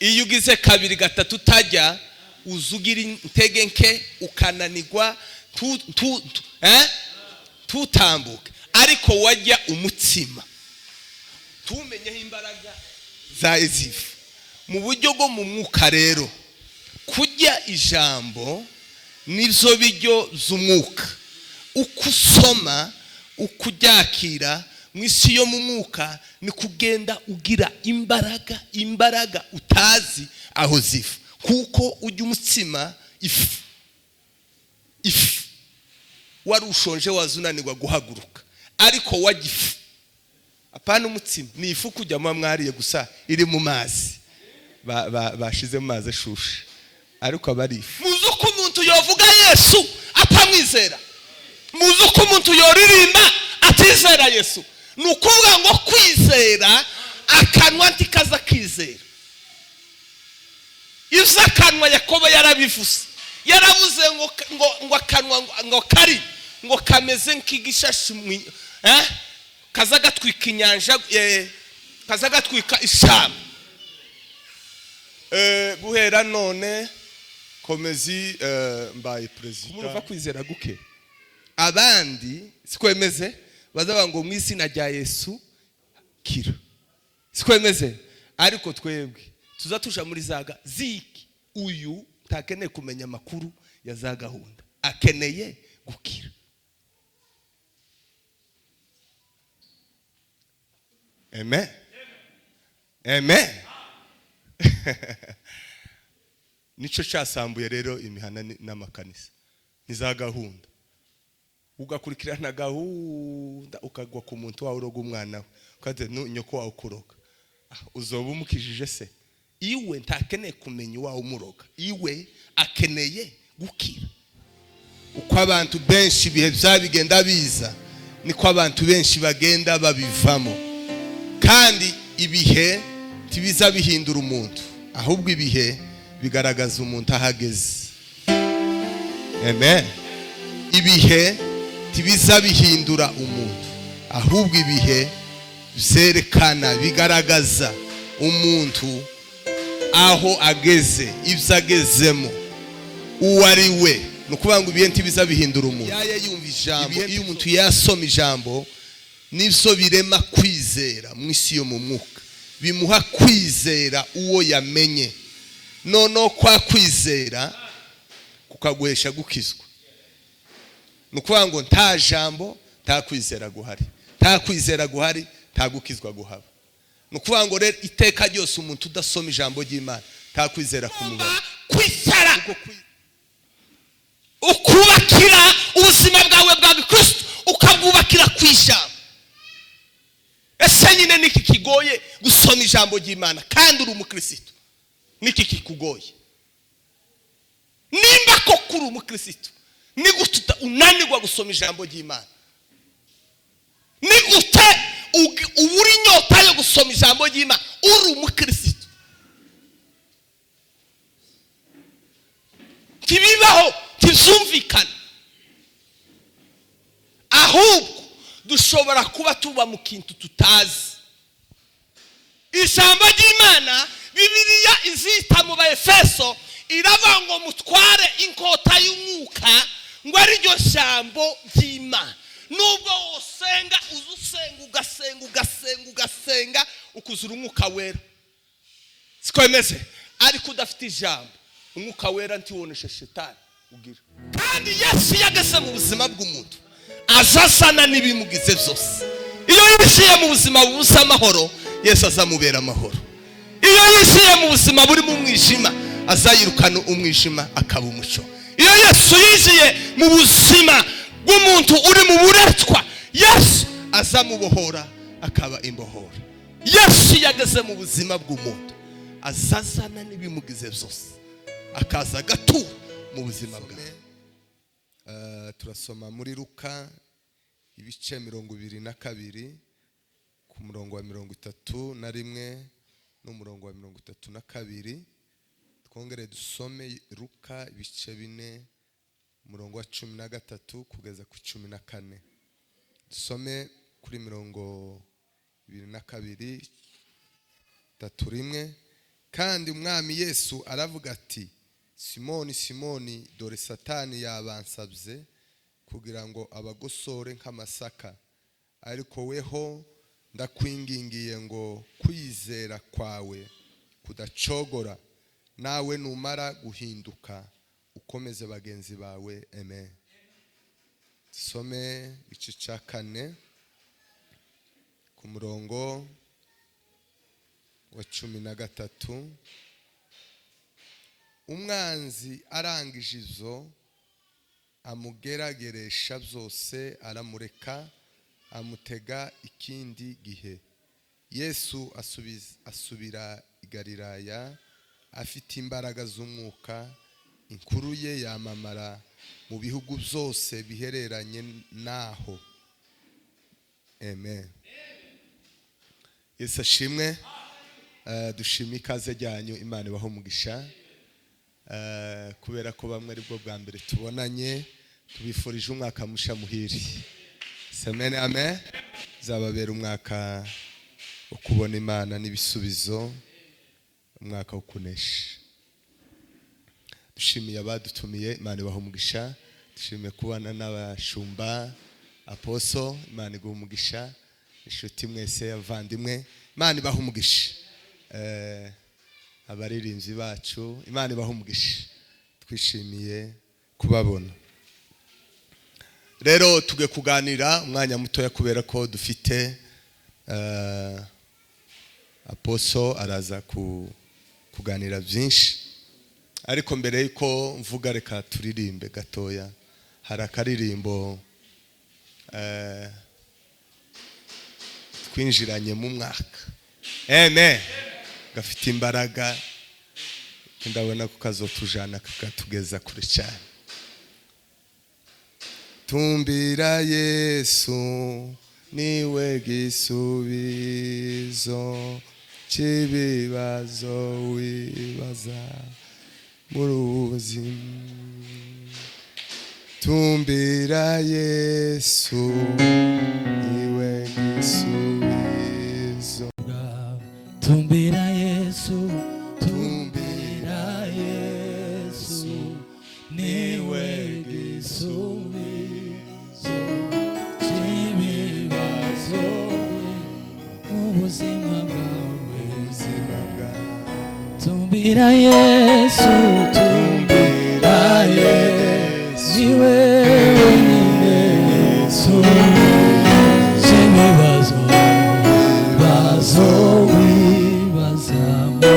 iyo ugize kabiri gatatu utajya uzugira intege nke ukananirwa tutambuke. Ariko wajya umutsima tumenyeho imbaraga za ezifu mu buryo bwo mu mwuka. Rero kujya ijambo nizo bijyo z'umwuka. Uko usoma uko uryakira mu isi yo mu mwuka ni kugenda ugira imbaraga utazi aho ziva. Kuko ujya umutsima ifu wari ushonje wazunanirwa guhaguruka, ariko wajya ifu. Apana umutsima ni ifu kujya mwariye gusa iri mu mazi bashize mu mazi ashushe, ariko abari ifu. Muzi uko umuntu yovuga Yesu atamwizera? Muzi uko umuntu yoririmba atizera Yesu? Ni ukuvuga ngo kwizera akanwa ntikaza kizera. Ivyo akanwa Yakobo yarabivuze, yaravuze ngo akanwa ngo kari ngo kameze nk'igishashi kaza gatwika inyanja, kaza gatwika ishamba. Guhera none komezi mbaye president kumurva kwizera guke. Abandi sikwemeze bazaba ngo mu izina rya Yesu kira, sikwemeze. Ariko twebwe tuzatusha muri zaga ziki. Uyu takeneye kumenya makuru ya za gahunda, akeneye gukira. Amen, amen. Nico cyasambuye rero imihana n'amakanisa ni za gahunda. Ugakurikirana gahunda ukagwa ku muntu wawe uroga umwana we, ukaze nyoko wawe kuroga. Uzoba umukijije se? Iwe ntakeneye kumenya wawe umuroga, iwe akeneye gukira. Uko abantu benshi bihe byabigenda biza niko abantu benshi bagenda babivamo. Kandi ibihe tibiza bihindura umuntu, ahubwo ibihe bigaragaza umuntu ahageze. Amen. Ibihe tibiza bihindura umuntu, ahubwo ibihe byerekana bigaragaza umuntu aho ageze, ibyo agezemo, uwo ari we. Ni ukuvuga ngo ibihe tibiza bihindura umuntu. Yaya yumva ijambo, iyo umuntu yasoma ijambo nibyo birema kwizera mu isi yo mu mwuka, bimuha kwizera uwo yamenye. Nono kwa kwizera kukaguhesha gukizwa. Ni ukuvuga ngo nta jambo nta kwizera guhari, nta kwizera guhari nta gukizwa guhaba. Ni ukuvuga ngo rero iteka ryose umuntu udasoma ijambo ry'Imana nta kwizera kumubona. Kwisara ukubakira ubuzima bwawe bwa Kristo, ukabwubakira kwijambo. Ese nyine niki kigoye gusoma ijambo ry'Imana kandi uri umukristo? Niki kikugoye? Nimba ko kuri umukristo ni gute unanirwa gusoma ijambo ry'Imana? Ni gute uburi nyota yo gusoma ijambo ry'Imana uri umukristo? Kibibaho, kizumvikana. Ahubwo dushobora kuba tuba mu kintu tutazi. Ijambo ry'Imana Bibiliya izita mu Efeso iravuga ngo mutware inkota y'umwuka, ngo ari ryo jambo ry'Imana. Nubwo usenga ugasenga ukuzura umwuka wera, sikwemeze. Ariko udafite ijambo, umwuka wera ntiwonesha shetani ugira. Kandi Yesu yageze mu buzima bw'umuntu azasana n'ibimugize byose. Iyo yishiye mu buzima bubusa amahoro, Yesu azamubera amahoro. Iyo yishiye mu buzima buri mu mwijima, azayirukana umwijima akaba umucyo. Iyo Yesu yishiye mu buzima bw'umuntu uri mu buretwa, Yesu azamubohora akaba imbohora. Yesu yageze mu buzima bw'umuntu azazana n'ibimugize byose, akaza gatura mu buzima bwawe. Turasoma muri Luka ibice 22 ku murongo wa 31 n'umurongo wa 32. Twongere dusome Luka ibice 4 umurongo wa 13 kugeza ku 14. Dusome kuri 22 31. kandi umwami Yesu aravuga ati, Simoni Simoni, dore Satani yabansabye kugira ngo abagosore nk'amasaka, ariko weho ndakwingingiye ngo kwizera kwawe kudacogora, nawe numara guhinduka ukomeze bagenzi bawe. Amen. Some igice cya 4 ku murongo wa 13. Umwanzi arangije izo amugerageresha byose, aramureka amutega ikindi gihe. Yesu asubira i Galilaya afite imbaraga z'umwuka. Inkuru ye yamamara mu bihugu byose bihereranye naho. Amen. Yesu ashimwe. Dushima ikaze ryanyu, Imana ibahe umugisha. Kubera ko bamwe ari bwo bwa mbere tubonanye, tubifurije umwaka musha muhiri. Amen, amen. Zababera umwaka wo kubona Imana n'ibisubizo, umwaka wo kunesha. Dushimiye abadutumiye, Imana ibahe umugisha. Dushimiye kubana n'abashumba aposo, Imana iguhe umugisha. Inshuti mwese avandimwe, Imana ibahe umugisha. Abaririmbyi bacu, Imana ibahe umugisha. Twishimiye kubabona. Rero tuge kuganira umwanya mutoya kubera ko dufite aposo araza kuganira byinshi, ariko mbere yuko mvuga reka turirimbe gatoya. Hari akaririmbo twinjiranye mu mwaka. Amen. Gafite imbaraga, ndabona ko kazotujana kakatugeza kure cyane. Tumbira Yesu niwe gisubizo cy'ibibazo wibaza muri ubuzima. Tumbira Yesu niwe gisubizo. Tumbira Yesu, tumbira Yesu niwe gisubizo cy'ibibazo ubuzima bwawe. Tumbira Yesu, tumbira Yesu niwe wenyine gisubizo cy'ibibazo wibaza mu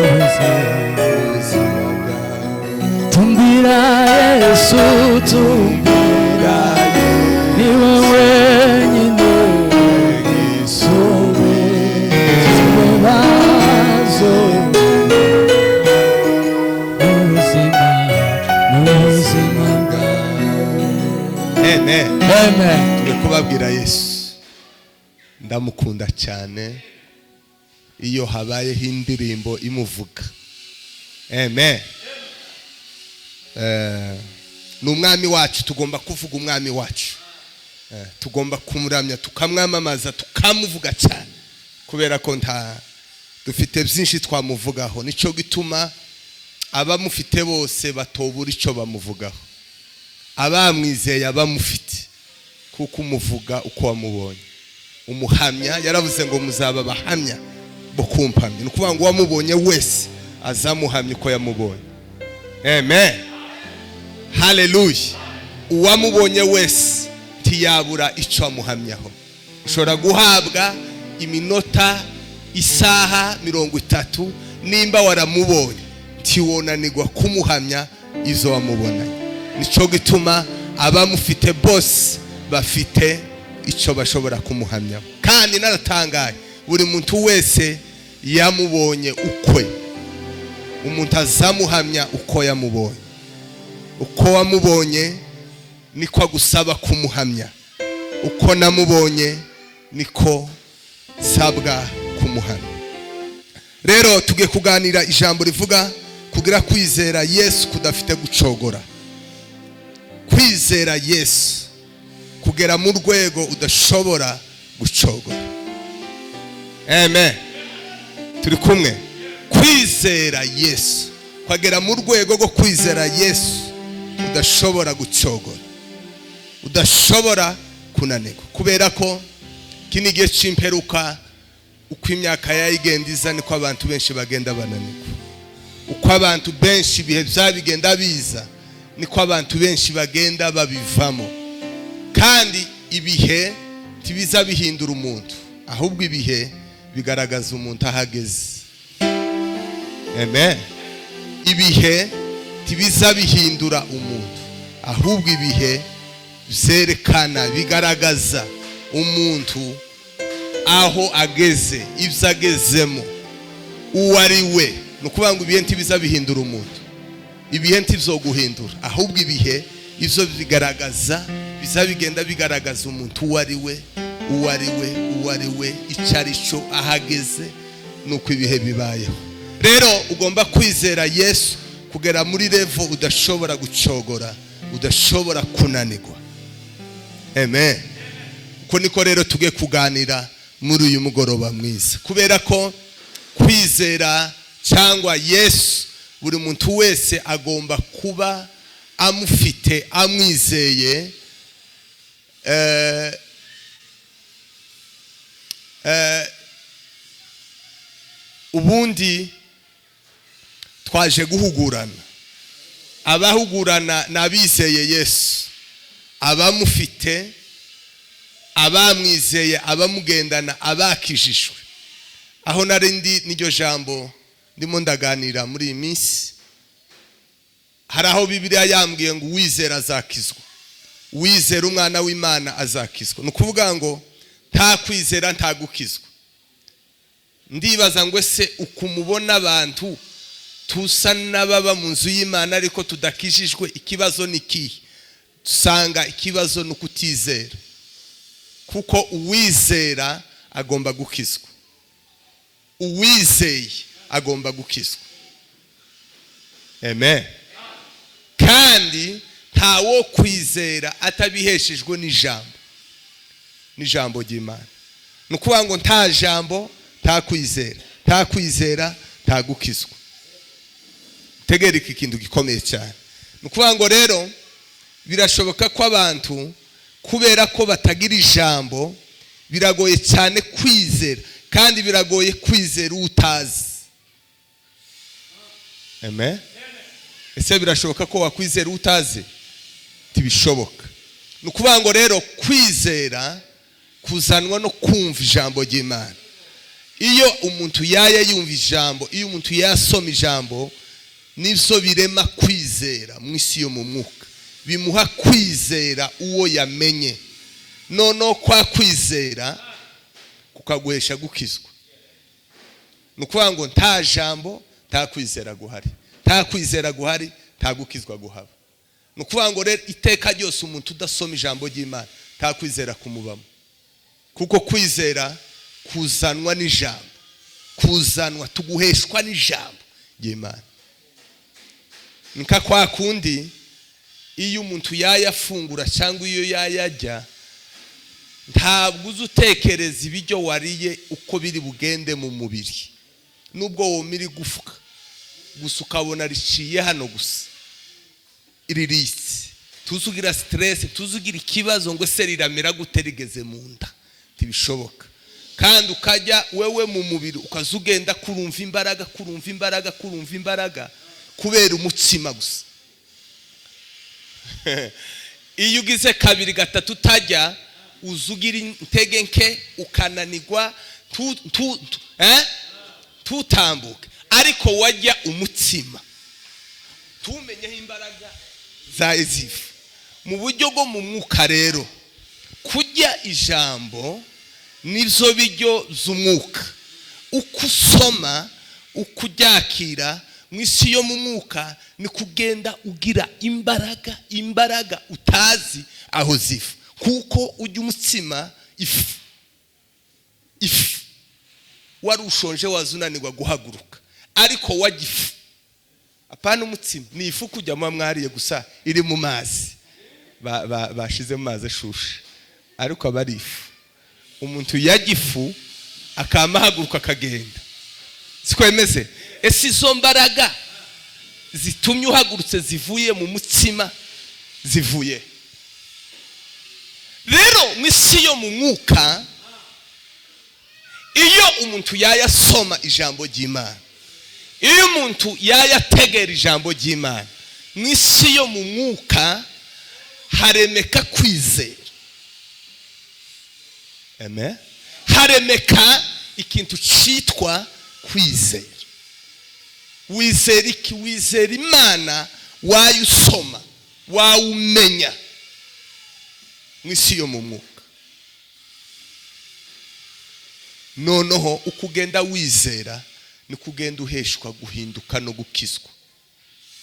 buzima bwawe. Tumbira Yesu, tumbira niwe wenyine gisubizo cy'ibibazo mu buzima bwawe. Amen. Amen. Tuge kubabwira Yesu ndamukunda cyane iyo habayeho indirimbo imuvuga. Amen. Ni umwami wacu, tugomba kuvuga umwami wacu. Tugomba kumuramya, tukamwamamaza, tukamuvuga cyane, kubera ko dufite byinshi twamuvugaho. Nico gituma abamufite bose batobura icyo bamuvugaho. Abamwizeye abamufite, kuko umuvuga uko wamubonye. Umuhamya yaravuze ngo muzaba bahamya bo kumpamya. Ni ukuvuga ngo wamubonye wese azamuhamya uko yamubonye. Amen. Hallelujah. Uwamubonye wese ntiyabura icyo amuhamyaho. Ushobora guhabwa iminota, isaha 30 nimba waramubonye, ntiwonanirwa kumuhamya izo wamubonanye. Nico gituma abamufite bose bafite icyo bashobora kumuhamyaho. Kandi naratangaye, buri muntu wese yamubonye ukwe. Umuntu azamuhamya uko yamubonye. Uko wamubonye niko agusaba kumuhamya. Uko namubonye niko sabwa kumuhamya. Rero tugiye kuganira ijambo rivuga kugira kwizera Yesu kudafite gucogora. Kwizera Yesu kugera mu rwego udashobora gucogora. Amen. Turi kumwe. kwizera Yesu, kwagera mu rwego rwo kwizera Yesu udashobora gucogora, udashobora kunanirwa, kubera ko kini gihe c'imperuka uko imyaka yayigenda iza niko abantu benshi bagenda bananirwa, uko abantu benshi ibihe byabigenda biza niko abantu benshi bagenda babivamo. Kandi ibihe tibiza bihindura umuntu, ahubwo ibihe bigaragaza umuntu ahageze. Amen. Ibihe tibiza bihindura umuntu, ahubwo ibihe byerekana bigaragaza umuntu aho ageze, ibyo agezemo, uwo ari we. Ni ukuvuga ngo ibihe ntibiza bihindura umuntu, ibihe ntibyoguhindura, ahubwo ibihe ibyo bigaragaza, biza bigenda bigaragaza umuntu uwo ari we, uwo ari we, uwo ari we, icyo ari cyo, ahageze, nuko ibihe bibayeho. Rero ugomba kwizera Yesu kugera muri levo udashobora gucogora, udashobora kunanirwa. Amen. Uko niko rero tugiye kuganira muri uyu mugoroba mwiza, kubera ko kwizera cyangwa Yesu buri muntu wese agomba kuba amufite, amwizeye. Ubundi twaje guhugurana, abahugurana n'abizeye Yesu, abamufite, abamwizeye, abamugendana, abakijijwe. Aho narindi n'iryo jambo ndimo ndaganira muri iyi minsi, hari aho Bibiliya yambwiye ngo uwizera azakizwa, uwizera umwana w'Imana azakizwa. Ni ukuvuga ngo nta kwizera nta gukizwa. Ndibaza ngo ese ukumubona abantu tusa n'ababa mu nzu y'Imana ariko tudakijijwe, ikibazo ni kihe? Usanga ikibazo ni ukutizera, kuko uwizera agomba gukizwa, uwizeye agomba gukizwa. Amen. Kandi ntawo kwizera atabiheshejwe n'ijambo ry'Imana. Ni ukuvuga ngo nta jambo nta kwizera, nta kwizera nta gukizwa. Tegera iki kintu gikomeye cyane. Ni ukuvuga ngo rero birashoboka ko abantu kubera ko batagira ijambo biragoye cyane kwizera, kandi biragoye kwizera utazi. Amen. Ese birashoboka ko wakwizera utazi? Tibishoboka. Ni ukuvuga ngo rero kwizera kuzanwa no kumva ijambo ry'Imana. Iyo umuntu yumva ijambo, iyo umuntu yasoma ijambo, nibyo birema kwizera mu isi yo mu mwuka, bimuha kwizera uwo yamenye. Noneho kwa kwizera kukaguhesha gukizwa. Ni ukuvuga ngo nta jambo nta kwizera guhari, nta kwizera guhari nta gukizwa guhaba. Ni ukuvuga ngo rero iteka ryose umuntu udasoma ijambo ry'Imana nta kwizera kumubamo, kuko kwizera kuzanwa n'ijambo, kuzanwa tuguheshwa n'ijambo ry'Imana. Nika kwa kundi iyo umuntu yayafungura cyangwa iyo yayajya, ntabwo uzutekereza ibiryo wariye uko biri bugende mu mubiri, nubwo wo miri gufuka gusa ukabona riciye hano gusa iririsi, tuzugira stress, tuzugira ikibazo ngo se riramera gute rigeze mu nda. Tibishoboka. Kandi ukajya wewe mu mubiri ukazugenda kurumva imbaraga, kurumva imbaraga, kurumva imbaraga, kubera umutsima gusa. Iyo ugize kabiri gatatu utajya, uzugira intege nke, ukananirwa, tutambuke. Ariko wajya umutsima, tumenyeho imbaraga za ezifu mu buryo bwo mu mwuka. Rero kujya ijambo nibyo biryo z'umwuka. Uko usoma, uko uryakira mu isi yo mu mwuka, ni kugenda ugira imbaraga utazi aho ziva, kuko ujya umutsima ifu wari ushonje wazunanirwa guhaguruka, ariko wajya ifu. Apana umutsima, ni ifu kujyamo mwariye gusa iri mu mazi, bashize mu mazi ashushe, ariko aba ari ifu. Umuntu yajya ifu akamahaguruka akagenda, sikwemeze. Ese izo mbaraga zitumye uhagurutse zivuye mu mutima zivuye rero mu isi yo mu mwuka. Iyo umuntu yayasoma ijambo ry'Imana, iyo umuntu yayategera ijambo ry'Imana, mu isi yo mu mwuka haremeka kwizera. Amen. Haremeka ikintu cyitwa kwizera. Wizera iki? Wizera Imana wayusoma, wawumenya mu isi yo mu mwuka. Noneho ukugenda wizera ni kugenda uheshwa guhinduka no gukizwa.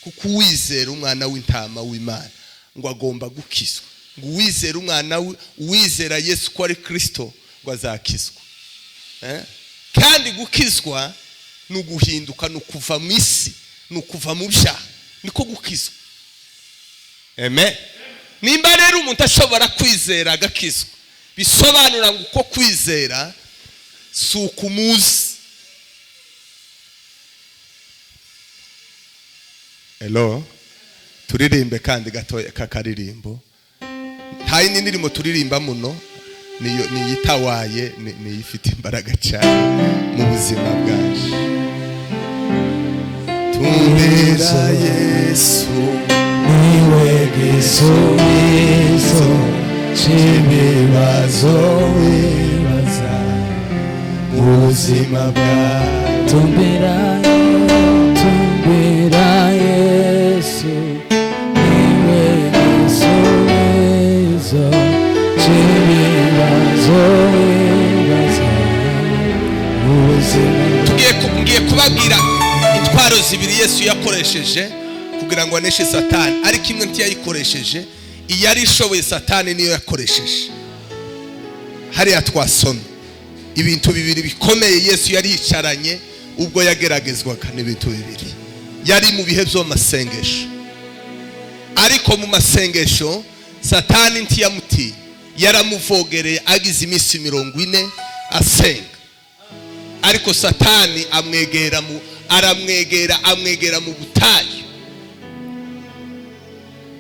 Kuko wizera umwana w'intama w'Imana ngo agomba gukizwa. Ngo wizera umwana wizera Yesu ko ari Kristo ngo azakizwa. Kandi gukizwa ni uguhinduka, ni ukuva mu isi, ni ukuva mu byaha, niko gukizwa. Amen. Nimba rero umuntu ashobora kwizera agakizwa, bisobanura ngo uko kwizera si ukumuzi. Hello, turirimbe kandi gatoya kakaririmbo. Nta yindi ndirimo turirimba muno, niyo yitawaye, niyo ifite imbaraga cyane mu buzima bwacu. Tumbera Yesu niwe gisubizo cy'ibibazo wibaza mu buzima bwacu. Tumbera Yesu niwe gisubizo cy'ibibazo wibaza mu buzima. Tugiye kubabwira intwaro zibiri Yesu yakoresheje kugira ngo aneshe Satani, ariko imwe ntiyayikoresheje. Iyari ishoboye Satani niyo yakoresheje. Hariya twasomye ibintu bibiri bikomeye Yesu yari yicaranye ubwo yageragezwaga. N'ibintu bibiri yari mu bihe by'amasengesho, ariko mu masengesho Satani ntiyamutiye, yaramuvogereye agize iminsi 40 asenga. Ariko Satani amwegera mu butayu,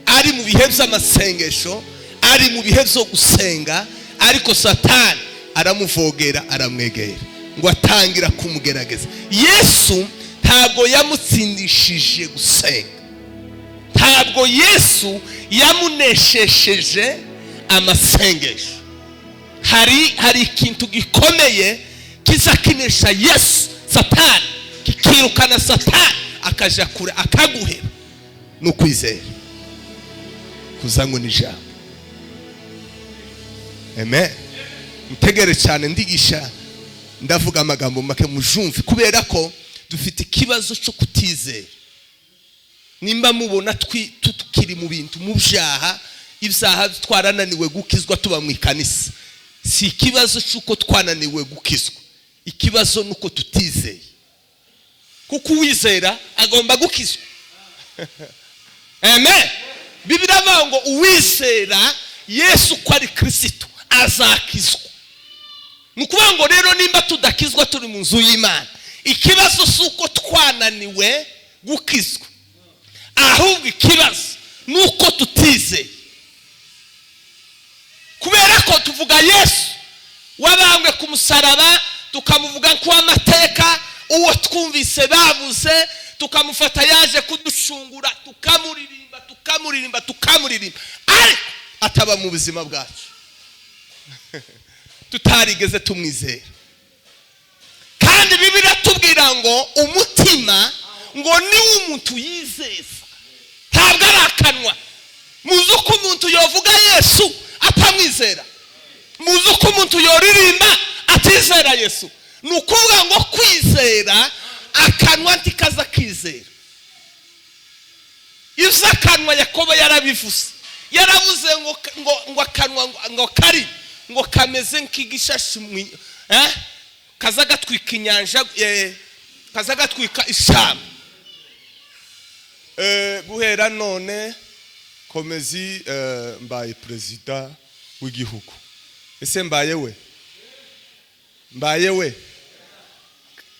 ari mu bihe by'amasengesho, ari mu bihe byo gusenga, ariko Satani aramuvogera, aramwegera ngo atangira kumugerageza. Yesu ntabwo yamutsindishije gusenga, ntabwo Yesu yamuneshesheje amasengesho. Hari ikintu gikomeye kiza kinesha Yesu Satani, kikirukana Satani akaja kure akaguhera. No kwizera kuzango n'ijambo. Amen. Mutegere cyane ndigisha, ndavuga amagambo make mujumve, kubera ko dufite ikibazo cyo kutizera. Nimba mubona tukiri mu bintu mu byaha, ibyaha twarananiwe gukizwa tuba mu ikanisa, si ikibazo cy'uko twananiwe gukizwa, ikibazo nuko tutizeye. Kuko uwizera agomba gukizwa. Amen. Biblia ivuga ngo uwizera Yesu ko ari Kristo azakizwa. Nukuvuga ngo rero nimba tudakizwa turi mu nzu y'Imana, ikibazo suko twananiwe gukizwa, ahubwo ikibazo nuko tutizeye. Kubera ko tuvuga Yesu wabambwe ku musaraba, tukamuvuga ko amateka uwo twumvise babuze, tukamufata yaje kudushungura, tukamuririmba, ariko ataba mu buzima bwacu. Tutarigeze tumwizera. Kandi Biblia tubwira ngo umutima ngo ni umuntu yizeza, ntabwo arakanwa. Muzi ko umuntu yovuga Yesu atamwizera, muzi ko umuntu yoririmba atizera Yesu. Nukuvuga ngo kwizera akanwa ntikaza kizera. Iza akanwa Yakobo yarabivuze, yaravuze ngo akanwa ngo kari ngo kameze nk'igishashi kaza gatwika inyanja, kaza gatwika ishyamba. Guhera none komezi mbaye perezida w'igihugu. Ese mbaye we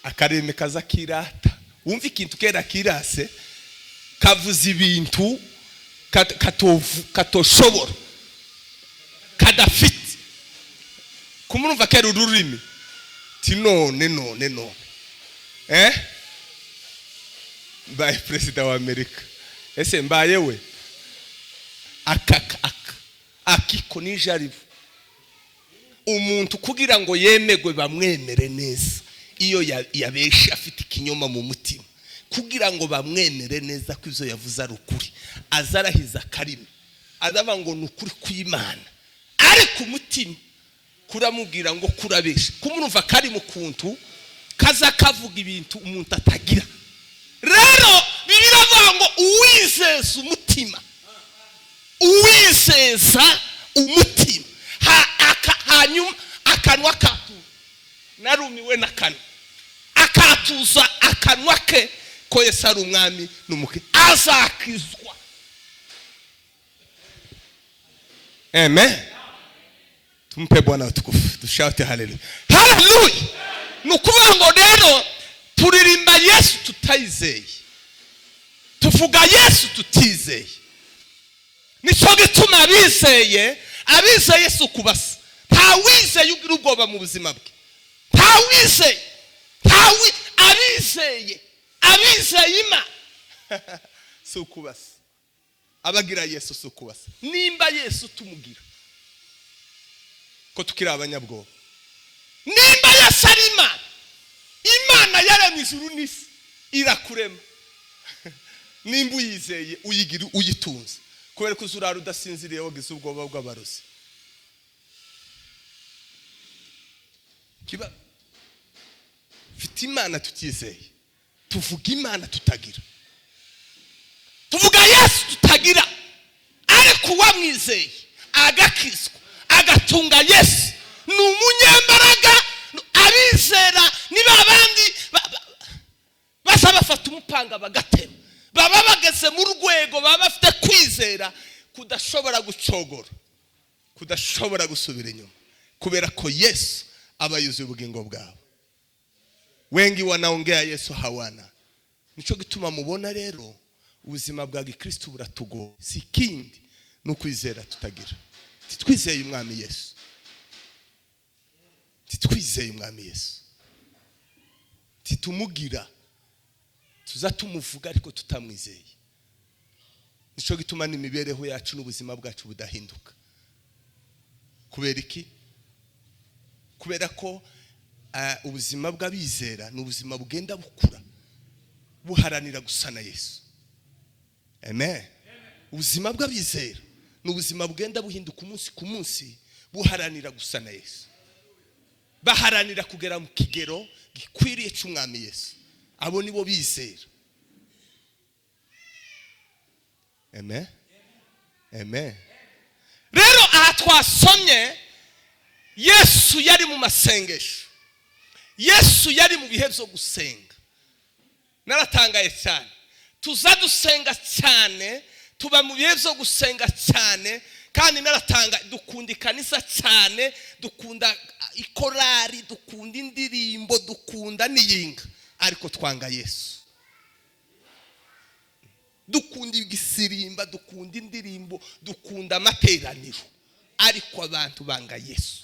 akareme kaza kirata. Wumva ikintu kera kirase kavuza ibintu katoshobora kadafite. Kumurumva kera ururimi ti none mbaye president wa Amerika, ese mbaye we akiko nijaribu umuntu kugira ngo yemegwe bamwemere neza. Iyo yabeshe afite ikinyoma mu mutima, kugira ngo bamwemere neza ko ivyo yavuze ari ukuri, azarahiza karimi azaba ngo nukuri kw'Imana, ari ku mutima kuramubwira ngo kurabeshe. Kumurumva kari mu kuntu kaza kavuga ibintu umuntu atagira. Rero biravuga ngo uwizeza umutima, uwizeza umutima hanyuma akanwa katu narumiwe n'akanwa akatuza akanwa ke ko Yesu ari umwami n'umuke azakizwa. Amen. Tumpe Bwana utukufu, dushoute haleluya. Haleluya. Nukuvuga ngo rero turirimba Yesu tutayizeye, tuvuga Yesu tutizeye. Nico gituma abizeye Yesu kubasa. Nta wizeye ugira ubwoba mu buzima bwe. Nta wizeye abizeye Imana so kubasa. Abagira Yesu so kubasa. Nimba Yesu tumugira ko tukira abanyabwoba. Nimba Yesu ari Imana yaremye ijuru n'isi irakurema. Nimba uyizeye uyigira uyitunze, kubera ko uzurara udasinziriye wagize ubwoba bw'abarozi. Kiba fiti Imana tutizeye, tuvuga Imana tutagira, tuvuga Yesu tutagira. Ariko uwamwizeye agakizwa agatunga Yesu ni umunyembaraga. Abizera niba abandi basa bafata umupanga bagatema, baba bageze mu rwego baba bafite kwizera kudashobora gucogora, kudashobora gusubira inyuma, kubera ko Yesu abayuzuye ubugingo bwabo. Wengi wanaongea Yesu hawana. Nico gituma mubona rero ubuzima bwa Gikristo buratugo. Sikindi nukwizera tutagira. Titwizeye umwami Yesu. Titwizeye umwami Yesu. Titumugira. Tuzatumuvuga ariko tutamwizeye. Nico gituma n'imibereho yacu n'ubuzima bwacu budahinduka. Kubera iki? Kubera ko ubuzima bw'abizera n'ubuzima bugenda bukura buharanira gusana Yesu. Amen. Ubuzima bw'abizera n'ubuzima bugenda buhinduka umunsi ku munsi buharanira gusana Yesu. Baharanira kugera mu kigero gikwiriye cy'umwami Yesu. Abo nibo bizera. Amen. Amen. Rero aha twasomye Yesu yari mu masengesho. Yesu yari mu bihe byo gusenga. Naratangaye cyane. Tuza dusenga cyane, tuba mu bihe byo gusenga cyane, kandi naratanga dukunda ikanisa cyane, dukunda ikorari, dukunda indirimbo, dukunda niyinga, ariko twanga Yesu. Dukunda igisirimba, dukunda indirimbo, dukunda amateraniro, ariko abantu banga Yesu.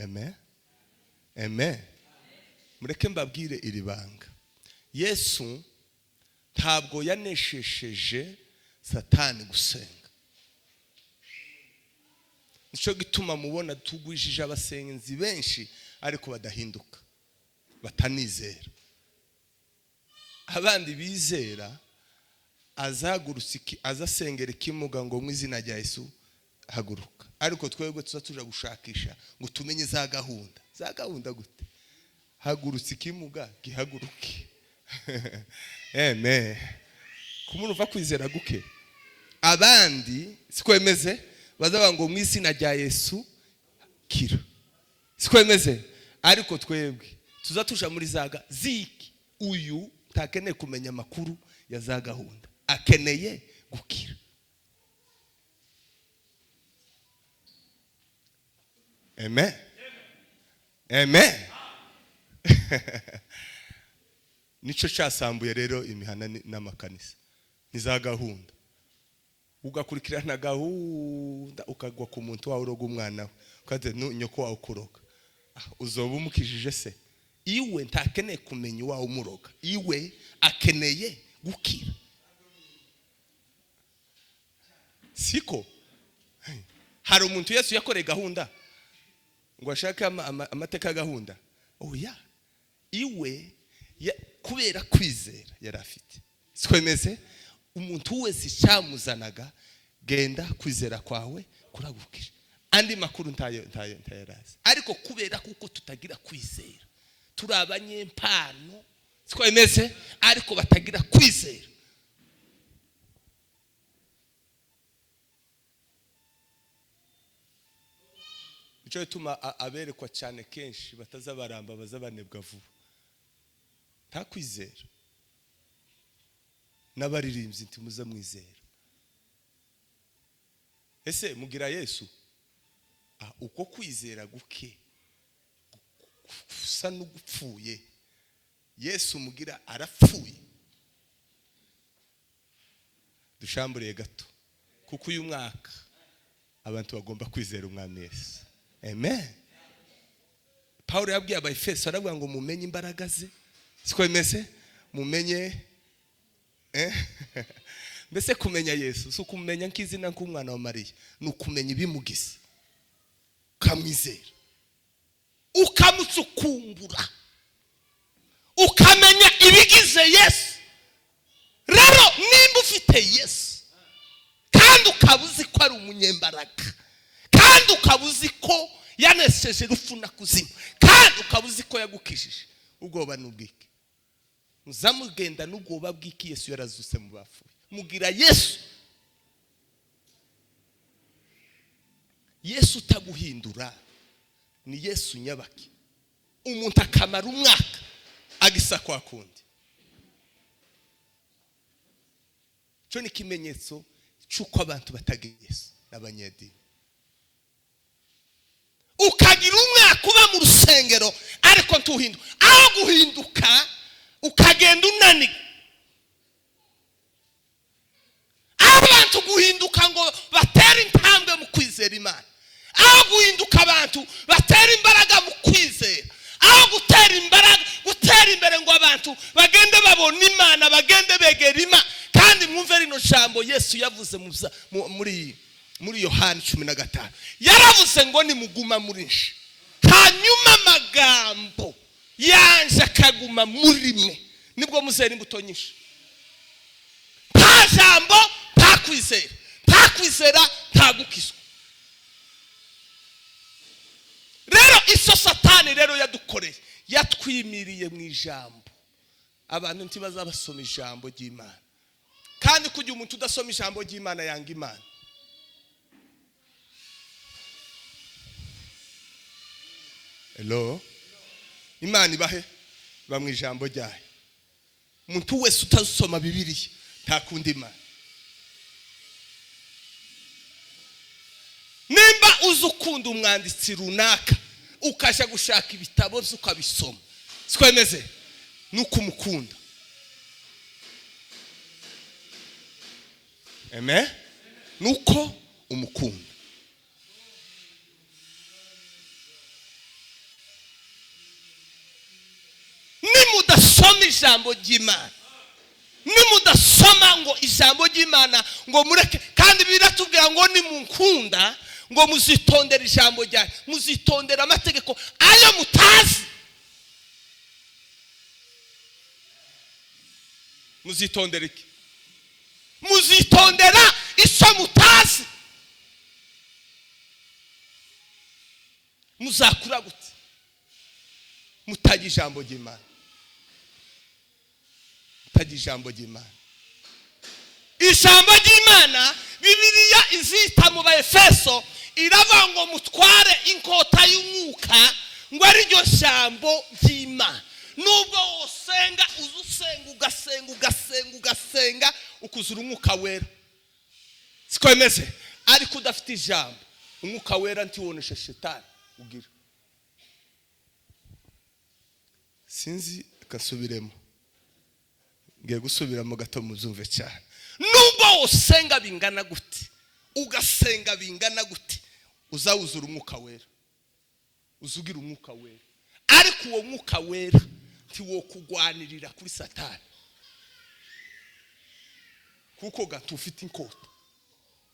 Amen. Amen. Mureke mbabwire iri banga. Yesu ntabwo yaneshesheje Satani gusenga. Nico gituma mubona tugwijije abasenzi benshi ariko badahinduka, batanizera. Abandi bizera azasengera ikimuga ngo mu izina rya Yesu haguruka, ariko twebwe tuza gushakisha ngo tumenye za gahunda gute. Hagurutse ikimuga gihaguruke. Amen. Kumuntu uva kwizera guke. Abandi sikwemeze bazaba ngo mu izina rya Yesu kira, sikwemeze, ariko twebwe tuza muri zaga ziki. Uyu takeneye kumenya makuru ya za gahunda, akeneye gukira. Amen. Amen. Nico cyasambuye rero imihana n'amakanisa niza gahunda, ugakurikirana gahunda ukagwa ku muntu wawe uroga umwana we kandi nyoko wawe kuroga, uzoba umukijije se? Iwe ntakeneye kumenya wawe umuroga, iwe akeneye gukira. Siko hari umuntu Yesu yakoreye gahunda ngo ashake amateka gahunda, oya, iwe kubera kwizera yarafite. Sikwemeze umuntu wese cyamuzanaga, genda kwizera kwawe kuragukije, andi makuru ntayarazi. Ariko kubera kuko tutagira kwizera, turi abanyempano, sikwemeze, ariko batagira kwizera. Icyo bituma aberekwa cyane kenshi batazabaramba, bazabanebwa vuba. Nta kwizera. N'abaririmbyi ntimuza mwizera. Ese mugira Yesu uko kwizera guke gusa n'ugupfuye. Yesu mugira arapfuye. Dushamburiye gato kuko uyu mwaka abantu bagomba kwizera umwami Yesu. Amen. Paulo yabwiye Abaefeso aravuga ngo mumenye imbaraga ze. Sikwemeze mumenye mbese kumenya Yesu si ukumenya nk'izina nk'umwana wa Mariya, ni ukumenya ibimugize, ukamwizera, ukamucukumbura, ukamenya ibigize Yesu. Rero nimba ufite Yesu kandi ukabuzi ko ari umunyembaraga, kandi ukabuzi ko yanesheje urupfu na kuzimu, kandi ukabuzi ko yagukijije, ubwoba n'ubwike muzamugenda n'ubwoba bw'iki Yesu yarazuse mu bapfuye. Mugira Yesu. Yesu utaguhindura ni Yesu nyabaki. Umuntu akamara umwaka agisa kwa kundi. Cyo ni kimenyetso cy'uko abantu batagira Yesu n'abanyedini. Ukagira umwaka uba mu rusengero ariko ntuhinduka, aho guhinduka ukagenda unaniga. Abantu guhinduka ngo batera intambwe mu kwizera Imana, aho guhinduka abantu batera imbaraga mu kwizera, aho gutera imbere ngo abantu bagende babona Imana, bagende begera Imana. Kandi mwumve rino jambo Yesu yavuze muri Yohana 15 yaravuze ngo nimuguma muri nje, hanyuma amagambo yanje akaguma muri mwe, nibwo muzera imbuto nyinshi. Nta jambo nta kwizera nta gukizwa. Rero iso Satani rero yadukoreye, yatwimiriye mu ijambo. Abantu ntibazabasoma ijambo ry'Imana, kandi kujya umuntu udasoma ijambo ry'Imana yanga Imana. Hello. Imana ibahe ba mu ijambo ryayo. Umuntu wese utasoma Bibiliya ntakunda Imana. Nimba uzukunda umwanditsi runaka ukasha gushaka ibitabo byo ukabisoma, sikwemeze nuko umukunda. Amen. Nuko umukunda. Nimudasoma ijambo ry'Imana, nimudasoma ngo ijambo ry'Imana ngo mureke, kandi biratubwira ngo nimunkunda ngo muzitondera ijambo ryayo, muzitondera amategeko ayo mutazi. Muzitondera iki? Muzitondera icyo mutazi. Muzakura gute mutagira ijambo ry'Imana? Mutagira ijambo ry'Imana. Ijambo ry'Imana Bibiliya izita mu Baefeso iravuga ngo mutware inkota y'umwuka, ngo ari ryo jambo ry'Imana. Nubwo usenga uzusenga ugasenga ukuzura umwuka wera siko bimeze ariko udafite ijambo umwuka wera ntiwonesha shetani ugira sinzi kasubiremo ngiye gusubiramo gato muzumve cyane nubwo usenga bingana gute ugasenga bingana gute uzawuzura umwuka wera uzugira umwuka wera ariko uwo mwuka wera ntiwo kugwanirira kuri satani kuko gato ufite inkota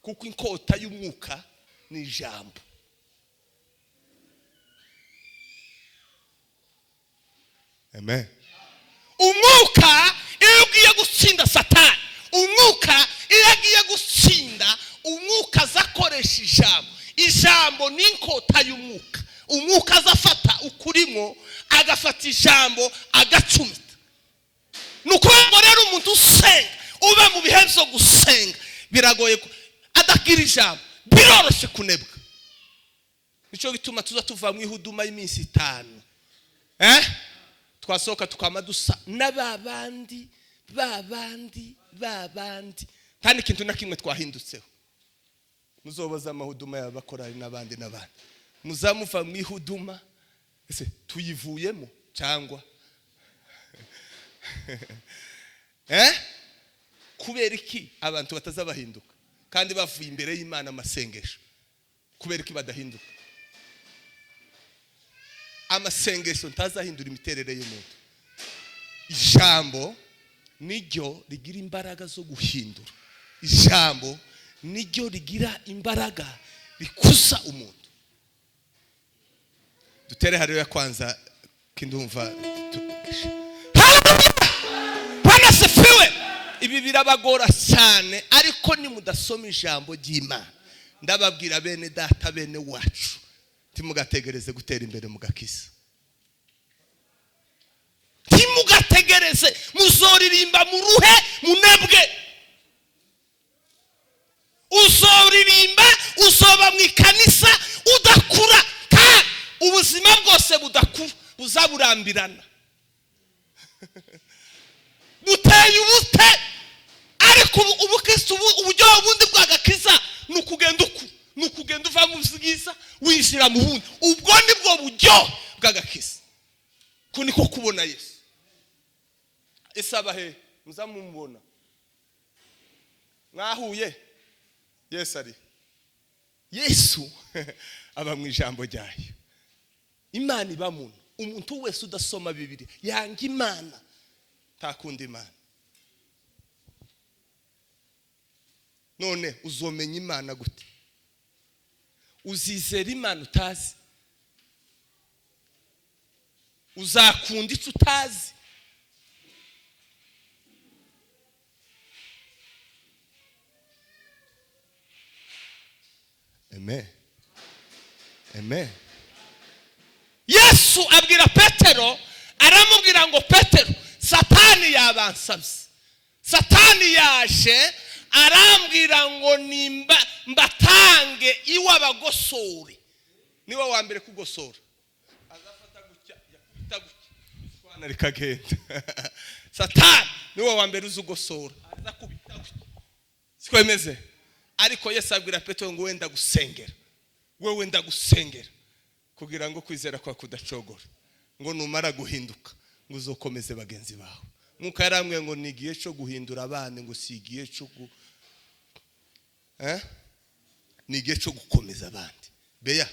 kuko inkota y'umwuka ni ijambo amen umwuka iyo ugiye gutsinda satani umwuka iyo agiye gutsinda umwuka azakoresha ijambo ni inkota y'umwuka umwuka azafata ukurimo agafata ijambo agacumita nuko rero umuntu usenga ube mu bihe byo gusenga biragoye adagira ijambo biroroshye kunebwa nicyo gituma tuza tuva mu ihuduma y'iminsi 5 twasohoka tukama dusa n'ababandi kandi ikintu na kimwe twahindutseho muzoboza amahuduma y'abakorari n'abandi muzamuva mu ihuduma ese tuyivuyemo cyangwa kubera iki abantu batazabahinduka kandi bavuye imbere y'Imana amasengesho kubera iki badahinduka amasengesho ntazahindura imiterere y'umuntu ijambo niryo rigira imbaraga zo guhindura ijambo niryo rigira imbaraga rikuza umuntu dutere hariyo ya kwanza kindumva Bwana sifiwe ibi birabagora cyane ariko ni mudasoma ijambo ry'Imana ndababwira bene data bene wacu timugategereze gutera imbere mugakiza timugategereze muzoririmba mu ruhe munebwe uzoririmba uzoba mu ikanisa udakura kandi ubuzima bwose budakura buzaburambirana buteye ubute ariko ubukristo uburyo bundi bwagakiza nukugenda uva mu bwiza winjira mu bundi ubwo nibwo buryo bwagakiza kuniko kubona Yesu isabahe muzamumubona mwahuye Yesu aba mu ijambo ryayo Imana iba umuntu wese udasoma Bibiliya yanga Imana takunda Imana none uzomenya Imana gute uzizera Imana utazi uzakunda icyo utazi amen Yesu abwira Petero aramubwira ngo Petero satani yabansabye satani yaje arambwira ngo nimba mbatange iwe abagosore niwe wa mbere kugosora azafata gutya yakubita gutya twana rikagenda satani niwe wa mbere uzugosora azakubita gutya sikwemeze ariko Yesu abwira Petero ngo wenda gusengera wewe ndagusengera kugira ngo kwizera kwa kudacogora ngo numara guhinduka ngo uzokomeze bagenzi bawe nkuko yaramwe ngo nigiye cyo guhindura abana ngo sigiye cyo nigiye cyo gukomeza abandi beya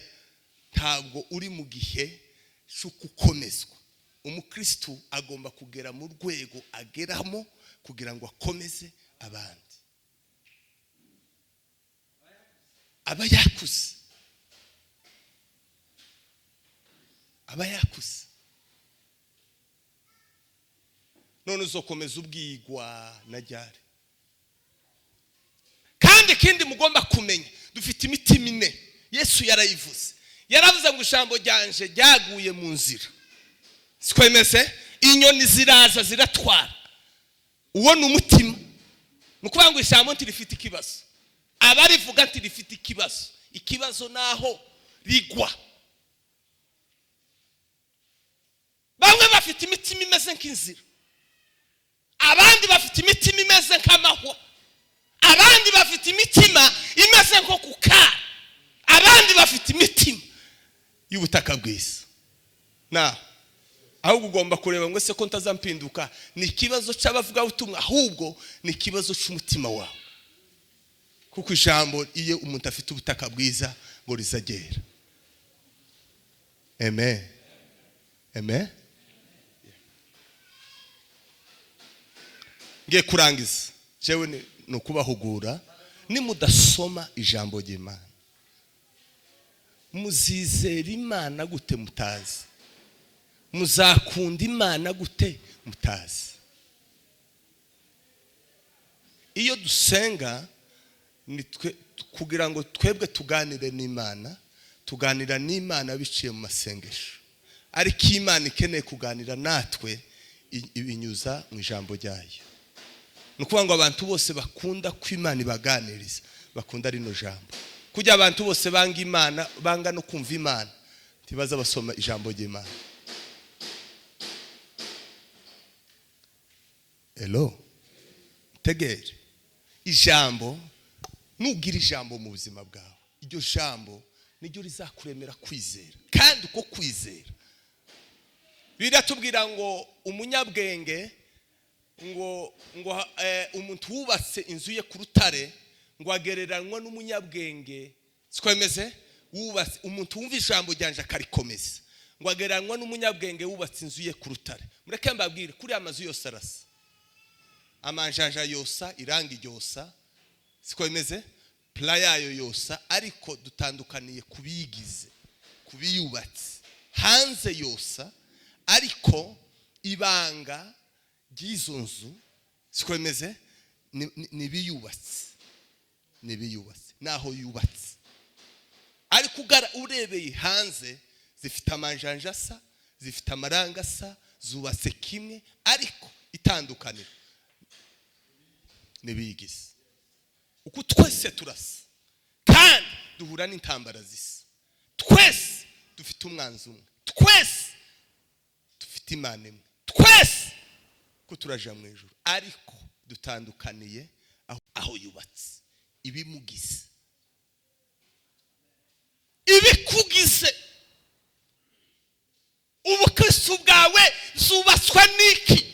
ntabwo uri mu gihe cyo gukomezwa umukristo agomba kugera mu rwego ageramo kugira ngo akomeze abandi aba yakuze none uzokomeza ubwigwa na ryari kandi kindi mugomba kumenya dufite imitima ine Yesu yarayivuze yaravuze ngo ijambo ryanje ryaguye mu nzira sikwemeze inyoni ziraza ziratwara uwo ni umutima nukuvuga ngo ijambo ntirifite ikibazo abarivuga ntirifite ikibazo naho rigwa bamwe bafite imitima imeze nk'inzira abandi bafite imitima imeze nk'amahwa abandi bafite imitima imeze nko kukara, abandi bafite imitima y'ubutaka bwiza. Na ahubwo ugomba kureba ngo se ko ntazampinduka, ni ikibazo cy'abavuga ubutumwa, ahubwo ni ikibazo cy'umutima wawe. Kuko ijambo iyo umuntu afite ubutaka bwiza ngo rizagera. Amen. Amen. Ngiye kurangiza, jewe no kubahugura, ni mudasoma ijambo ry'Imana muzizera Imana gute mutazi? Muzakunda Imana gute mutazi? Iyo dusenga ni kugira ngo twebwe tuganire n'Imana, tuganira n'Imana biciye mu masengesho. Ariko Imana ikeneye kuganira natwe ibinyuza mu ijambo ryayo. Nukuvuga ngo abantu bose bakunda ko Imana ibaganiriza, bakunda rino jambo. Kujya abantu bose banga Imana, banga no kumva Imana, ntibaza basoma ijambo ry'Imana. Hello. Tegere. Ijambo, nugira ijambo mu buzima bwawe, iryo jambo niryo rizakuremera kwizera. Kandi uko kwizera biratubwira ngo umunyabwenge ngo umuntu wubatse inzu ye ku rutare ngo agereranywa n'umunyabwenge. Sikwemeze? Wubatse umuntu wumva ijambo ryanje akarikomeza ngo agereranywa n'umunyabwenge wubatse inzu ye ku rutare. Mureke mbabwire, kuri amazu yose arasa, amanjanja yosa, irangi ryosa, sikwemeze, pla yayo yosa, ariko dutandukaniye kubigize, kubiyubatse. Hanze yosa, ariko ibanga ry'izo nzu, sikwemeze, nibiyubatse, nibiyubatse, naho yubatse. Ariko urebeye hanze, zifite amanjanja asa, zifite amaranga asa, zubatse kimwe, ariko itandukaniro nibigize. Uko twese turasa kandi duhura n'intambara zisa, twese dufite umwanzi umwe, twese dufite Imana imwe, twese ko turaja mu ijuru, ariko dutandukaniye aho yubatse, ibimugize, ibikugize. Ubukristo bwawe zubatswe n'iki?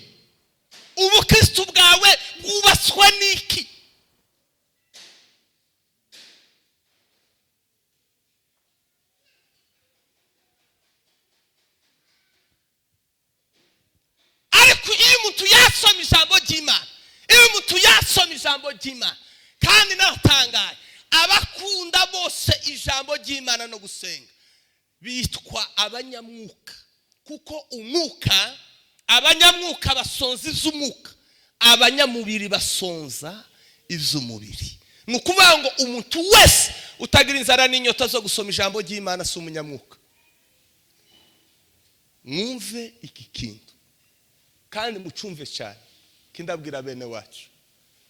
Ubukristo bwawe bwubatswe n'iki? Ariko iyo umuntu yasoma ijambo ry'Imana, iyo umuntu yasoma ijambo ry'Imana, kandi natangaye, abakunda bose ijambo ry'Imana no gusenga bitwa abanyamwuka. Kuko umwuka, abanyamwuka basonza iz'umwuka, abanyamubiri basonza iz'umubiri. Nukuvuga ngo umuntu wese utagira inzara n'inyota zo gusoma ijambo ry'Imana si umunyamwuka. Mwumve iki kintu kandi mucumve cyane, kindabwira bene wacu.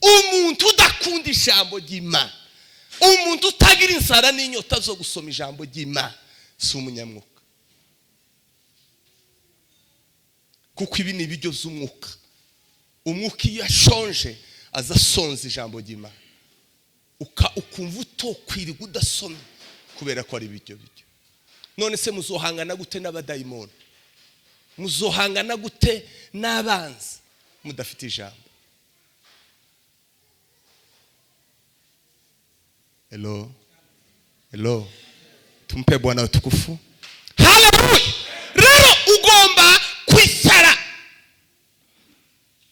Umuntu udakunda ijambo ry'Imana, umuntu utagira inzara n'inyota zo gusoma ijambo ry'Imana si umunyamwuka. Kuko ibi ni ibiryo by'umwuka. Umwuka iyo ashonje aza asonza ijambo ry'Imana, ukumva utokwirirwa udasomye kubera ko ari ibiryo biryo. None se muzohangana gute n'abadayimoni? Muzohangana gute n'abanzi mudafite ijambo? Hello. Hello. Tumpe Bwana utukufu. Hallelujah. Rero ugomba kwisara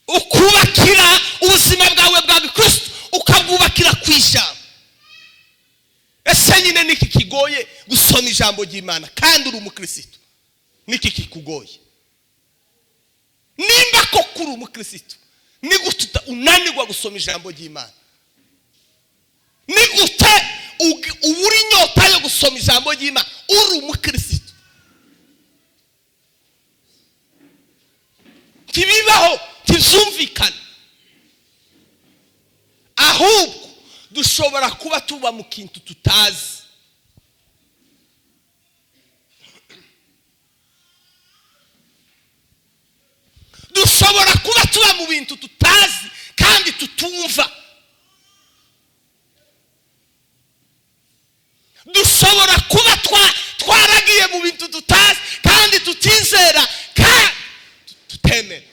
ukubakira ubuzima bwawe bwa Kristo, ukabwubakira kw'ijambo. Ese nyine niki kigoye gusoma ijambo ry'Imana kandi uri umukristo? Niki kikugoye? Nimba ko kuri umukristo, ni gute unanirwa gusoma ijambo ry'Imana? Ni gute uri nyota yo gusoma ijambo ry'Imana uri umukristo? Kibibaho, kizumvikana. Ahubwo dushobora kuba tuba mu kintu tutazi. Dushobora kuba tuba mu bintu tutazi kandi tutumva. dushobora kuba twaragiye mu bintu tutazi kandi tutizera kandi tutemera.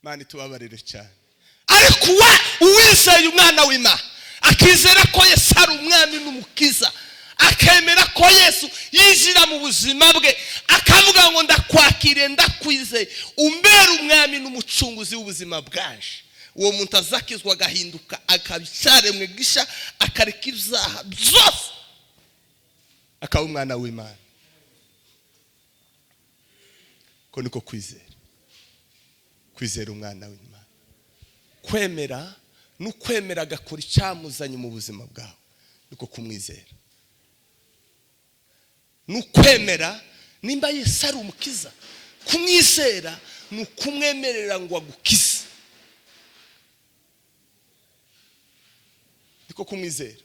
Mani tubabarire cyane. Ariko uwizeye umwana w'Imana akizera ko Yesu ari umwami n'umukiza, akemera ko Yesu yinjira mu buzima bwe, akavuga ngo ndakwakire ndakwizeye umbera umwami n'umucunguzi w'ubuzima bwaje, uwo muntu azakizwa agahinduka akabicaremwe gisha, akareka ibyaha byose akaba umwana w'Imana. Ko niko kwizera umwana w'Imana. Kwemera n'ukwemera agakora icyamuzanye mu buzima bwawe niko kumwizera. N'ukwemera nimba Yesu ari umukiza, kumwizera n'ukumwemerera ngo agukize, niko kumwizera.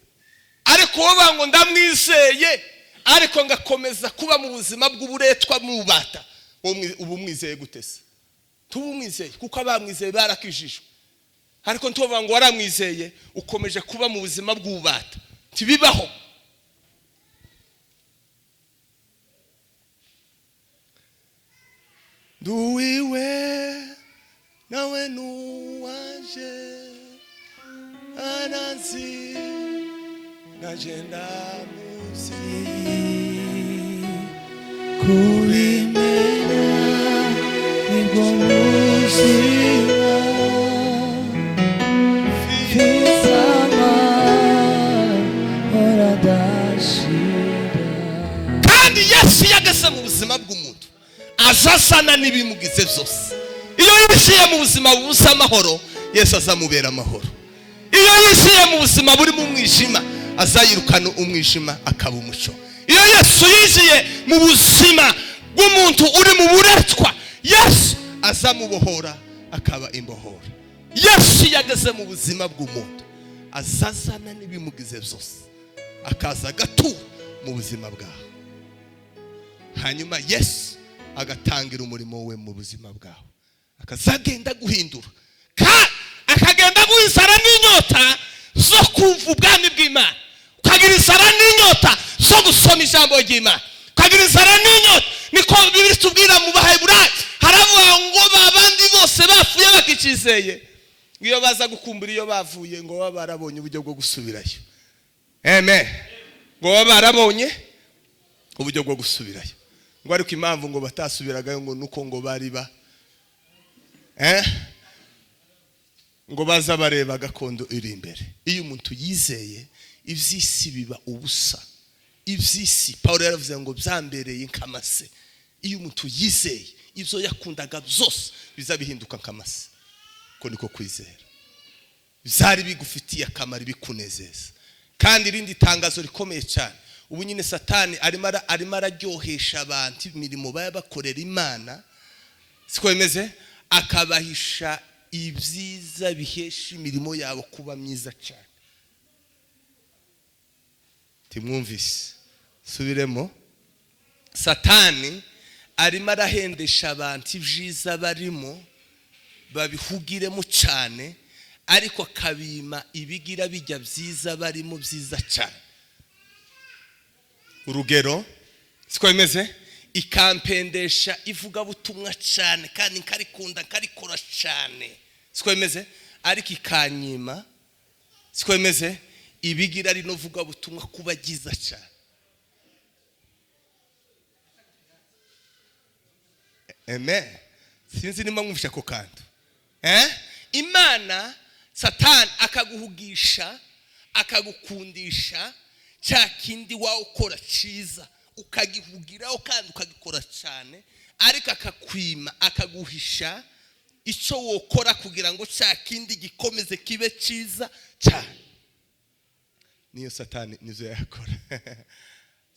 Ariko wowe ngo ndamwizeye ariko ngakomeza kuba mu buzima bw'uburetwa mubata, ubu mwizeye gutese? Tubumwizeye kuko abamwizeye barakijijwe. Ariko ntuvuga ngo waramwizeye ukomeje kuba mu buzima bw'ubata, tibibaho. Duwiwe nawe nuwaje anazi najenda muzi kubimenya nibwo buzima fisama horadashira. Kandi Yesu yageze mu buzima bw'umuntu azasana n'ibimugize byose. Iyo yishiye mu buzima bubusa amahoro, Yesu azamubera amahoro. Iyo yishiye mu buzima buri mu mwijima, azayirukana umwijima akaba umucyo. Iyo Yesu yishiye mu buzima bw'umuntu uri mu buretwa, Yesu azamubohora akaba imbohora. Yesu yageze mu buzima bw'umuntu azazana n'ibimugize byose, akaza gatura mu buzima bwawe. Hanyuma Yesu agatangira umurimo we mu buzima bwawe, akazagenda guhindura kandi akagenda guhisara n'inyota zo kumva ubwami bw'Imana, ukagira isara n'inyota zo gusoma ijambo ry'Imana, ukagira isara n'inyota. Niko Bibiri tubwira mu Baheburayo, haravuga ngo babandi bose bapfuye bakicizeye, iyo baza gukumbura iyo bavuye ngo baba barabonye uburyo bwo gusubirayo. Amen. Ngo baba barabonye uburyo bwo gusubirayo. Ngo ariko impamvu ngo batasubiragayo ngo nuko ngo bari ngo baza bareba gakondo iri imbere. Iyo umuntu yizeye iby'isi biba ubusa. Iby'isi Paulo yaravuze ngo byambereye nk'amase. Iyo umuntu yizeye ibyo yakundaga byose biza bihinduka nk'amase. Ko niko kwizera. Byari bigufitiye akamaro bikunezeza. Kandi irindi tangazo rikomeye cyane, ubu nyine Satani arimo araryohesha abantu imirimo baya bakorera Imana, siko bimeze, akabahisha ibyiza bihesha imirimo yabo kuba myiza cyane. Timwumvise? Subiremo. Satani arimo arahendesha abantu ibyiza barimo babihugiremo cyane, ariko akabima ibigira bijya byiza barimo byiza cyane. Urugero, siko bimeze, ikampendesha ivuga butumwa cyane kandi nkarikunda nkarikora cyane, siko bimeze, ariko ikanyima, siko bimeze, ibigira ari no vuga butumwa kuba giza cyane. Amen. Sinzi nimba mwumvisha ko kantu. Imana Satani akaguhugisha akagukundisha cya kindi wawe ukora cyiza, ukagihugiraho kandi ukagikora cyane, ariko akakwima akaguhisha icyo wokora kugira ngo cya kindi gikomeze kibe cyiza cyane. Niyo Satani nizo yakora.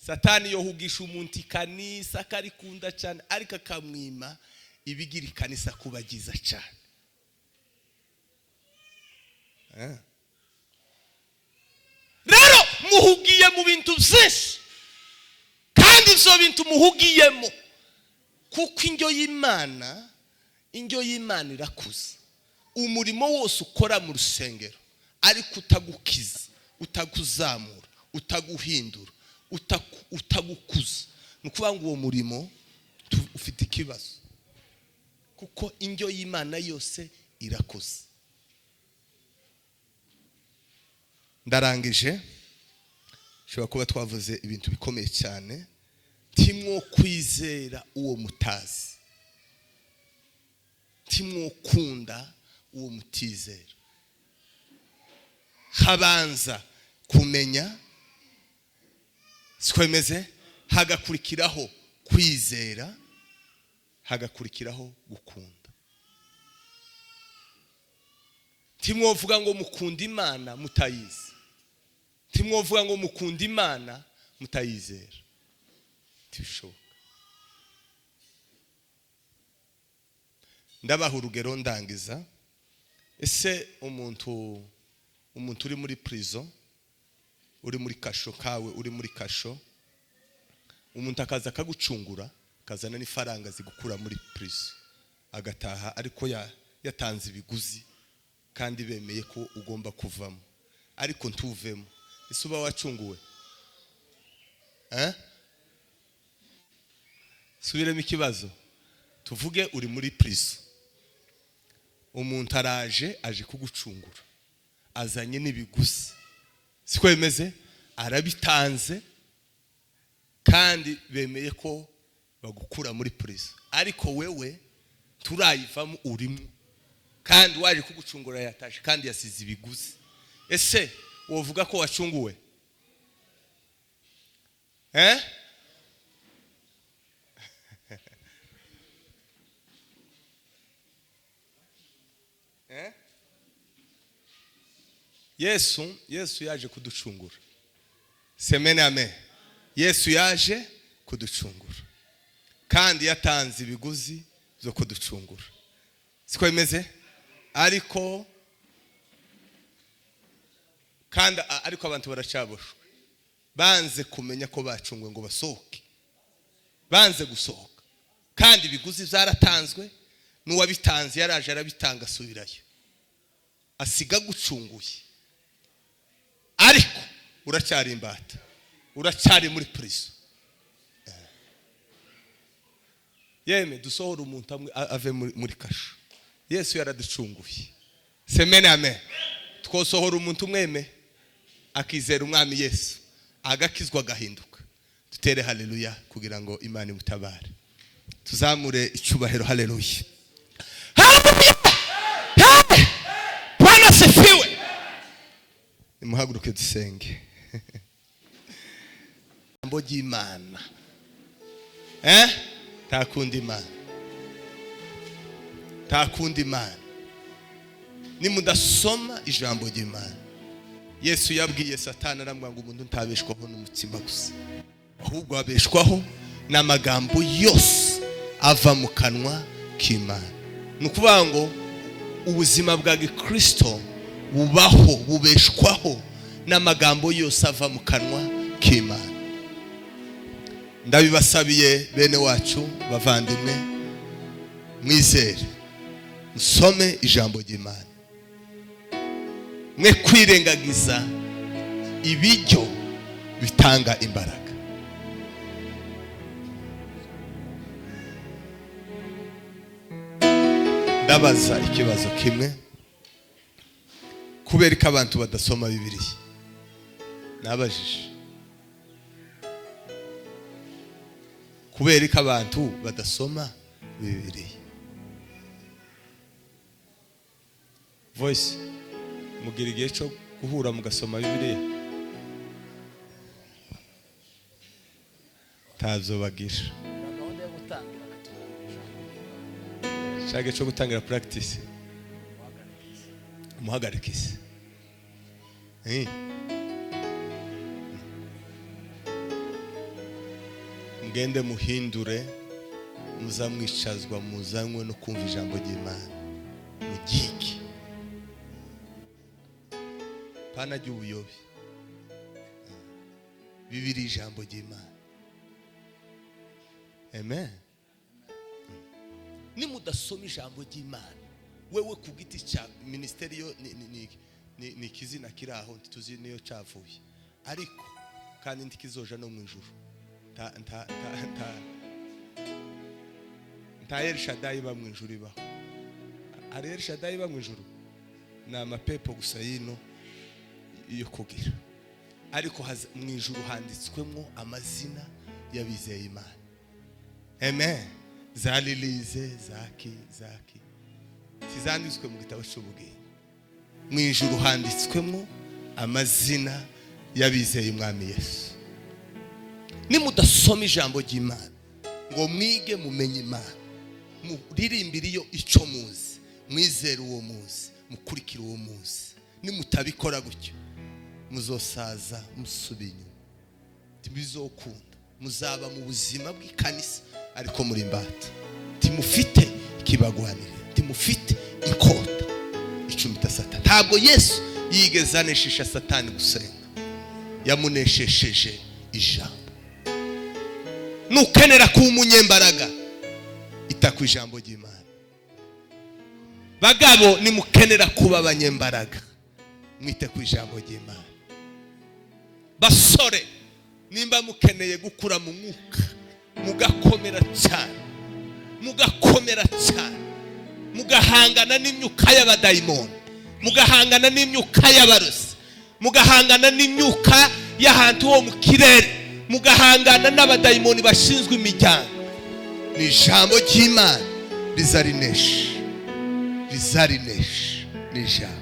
Satani yohugisha umuntu ikanisa karikunda cyane, ariko akamwima ibigira ikanisa kuba giza cyane. Rero muhugiye mu bintu byinshi, kandi ibyo bintu muhugiyemo kuko indyo y'Imana irakuza. Umurimo wose ukora mu rusengero ariko utagukiza utaguzamura, utaguhindura, utagukuza, nukuvuga ngo uwo murimo ufite ikibazo, kuko indyo y'Imana yose irakoze. Ndarangije. Shobora kuba twavuze ibintu bikomeye cyane. Timwo kwizera uwo mutazi, timwo kunda uwo mutizera. Habanza kumenya, sikwemeze, hagakurikiraho kwizera, hagakurikiraho gukunda. Timwo vuga ngo mukunda Imana mutayizi, timwo vuga ngo mukunda Imana mutayizera, tibishoboka. Ndabaha urugero ndangiza. Ese umuntu uri muri prison, uri muri kasho kawe, uri muri kasho, umuntu akaza akagucungura, kazana n'ifaranga zigukura muri prison, agataha ariko yatanze ibiguzi kandi bemeye ko ugomba kuvamo, ariko ntuvemo. Ese uba wacunguwe? Subiremo ikibazo. Tuvuge uri muri prison, umuntu araje aje kugucungura, azanye n'ibiguzi, siko bimeze, arabitanze kandi bemeye ko bagukura muri prison, ariko wewe turayivamo urimo, kandi waje kugucungura yatashe kandi yasize ibiguzi. Ese wovuga ko wacunguwe? Yesu yaje kuducungura. Semene amen. Yesu yaje kuducungura kandi yatanze ibiguzi zo kuducungura, siko bimeze. Ariko abantu baracaboshwe, banze kumenya ko bacungwe ngo basohoke, banze gusohoka, kandi ibiguzi byaratanzwe, n'uwabitanze yaraje arabitanga asubirayo, asiga gucunguye, ariko uracyari imbata, uracyari muri prison. Yeme dusohora umuntu amwe ave muri kasho. Yesu yaraducunguye. Semene amen. Twosohora umuntu umweme akizera umwami Yesu, agakizwa gahinduka. Dutere haleluya kugira ngo Imana imutabare. Tuzamure icyubahiro. Haleluya. Haleluya. Bwana sifiwe. Nimuhaguruke dusenge. Jambo ry'Imana. Takunda Imana. Takunda Imana. Nimudasoma ijambo ry'Imana. Yesu yabwiye Satani aramubwira ngo umuntu ntabeshwaho n'umutima gusa, ahubwo abeshwaho n'amagambo yose ava mu kanwa k'Imana. Nukuvuga ngo ubuzima bwa Kristo bubeshwaho n'amagambo yose ava mu kanwa k'Imana. Ndabibasabiye bene wacu bavandimwe, mwizere, musome ijambo ry'Imana, mwe kwirengagiza ibiryo bitanga imbaraga. Ndabaza ikibazo kimwe, kubera ko abantu badasoma Bibiliya? Nabajije, kubera ko abantu badasoma Bibiliya? Voice, mugira igihe cyo guhura mugasoma Bibiliya? Tazobagisha shage cyo gutangira practice, muhagarikise. Mugende muhindure, muzamwicazwa, muzanywe no kumva ijambo ry'Imana, mugiki pana ry'ubuyobe. Bibiliya ijambo ry'Imana. Amen. Nimudasoma ijambo ry'Imana, wewe ku giti cya ministeri yo ni ikizina kiri aho ntituzi niyo cyavuye, ariko kandi ntikizoja no mu ijuru. nta El Shaddai iba mu ijuru ibaho. Hari El Shaddai iba mu ijuru? Ni amapepo gusa yino yo kugira, ariko mu ijuru handitswemo amazina y'abizeye Imana. Amen. Za Lilize, Zaki tizanditswe mu gitabo cy'ubugingo. Mu ijuru handitswemo amazina y'abizeye Umwami Yesu. Nimudasoma ijambo ry'Imana ngo mwige mumenye Imana, muririmbire iyo icyo muzi, mwizere uwo muzi, mukurikire uwo muzi, nimutabikora gutyo muzosaza musubiye inyuma, ntibizokunda. Muzaba mu buzima bw'ikanisa ariko muri imbata, timufite ikibagwanire, timufite inkota icumita Satani. Ntabwo Yesu yigeze aneshisha Satani gusenga, yamuneshesheje ijambo. Nukenera kuba umunyembaraga, ita ku ijambo ry'Imana. Bagabo nimukenera kuba abanyembaraga, mwite ku ijambo ry'Imana. Basore nimba mukeneye gukura mu mwuka, mugakomera cyane, mugahangana n'imyuka y'abadayimoni, mugahangana n'imyuka y'abarozi, mugahangana n'imyuka y'ahantu ho mu kirere, mugahangana n'abadayimoni bashinzwe imiryango. Ni ijambo ry'Imana rizarinesha ni ijambo.